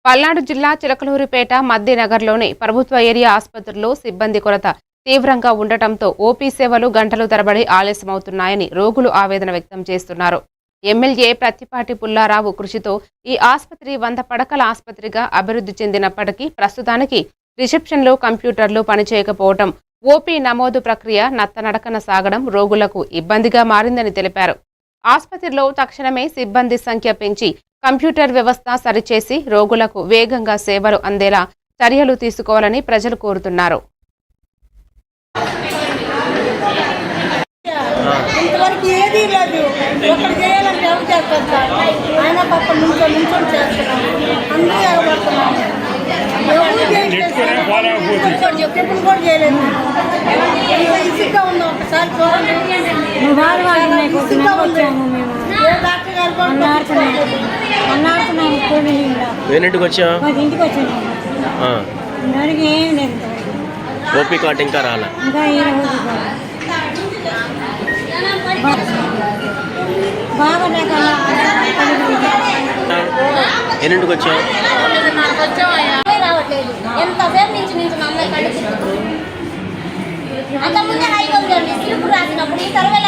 పల్నాడు జిల్లా చిలకలూరిపేట మధ్యనగర్లోని ప్రభుత్వ ఏరియా ఆసుపత్రిలో సిబ్బంది కొరత తీవ్రంగా ఉండటంతో ఓపీ సేవలు గంటలు తరబడి ఆలస్యమవుతున్నాయని రోగులు ఆవేదన వ్యక్తం చేస్తున్నారు. ఎమ్మెల్యే ప్రత్తిపాటి పుల్లారావు కృషితో ఈ ఆసుపత్రి 100 పడకల ఆసుపత్రిగా అభివృద్ధి చెందినప్పటికీ ప్రస్తుతానికి రిసెప్షన్లో కంప్యూటర్లు పనిచేయకపోవడం, ఓపీ నమోదు ప్రక్రియ నత్తనడకన సాగడం రోగులకు ఇబ్బందిగా మారిందని తెలిపారు. ఆసుపత్రిలో తక్షణమే సిబ్బంది సంఖ్య పెంచి కంప్యూటర్ వ్యవస్థ సరిచేసి రోగులకు వేగంగా సేవలు అందేలా చర్యలు తీసుకోవాలని ప్రజలు కోరుతున్నారు. ఇంతవరకు ఏదీ లేదు. ఒకటి చేయాలంటే ఎవరు చేస్తారు సార్? ఆయన పక్క నుంచి చేస్తున్నాం, అందరూ ఎగబడుతున్నాము. టిఫిన్ కూడా చేయలేదు. ఇసుగా ఉన్నాం. ఒకసారి చూడండి. ఏ డాక్టర్ గారు ఇంటికి వచ్చాం. ఏం లేదు. ఓపీ కార్డు ఇంకా రాలా. ఎన్నింటికి వచ్చాం? రావట్లేదు. ఎంతసేపు నుంచి అంతకుముందే 500 సిలుపు రాసినప్పుడు ఈ 20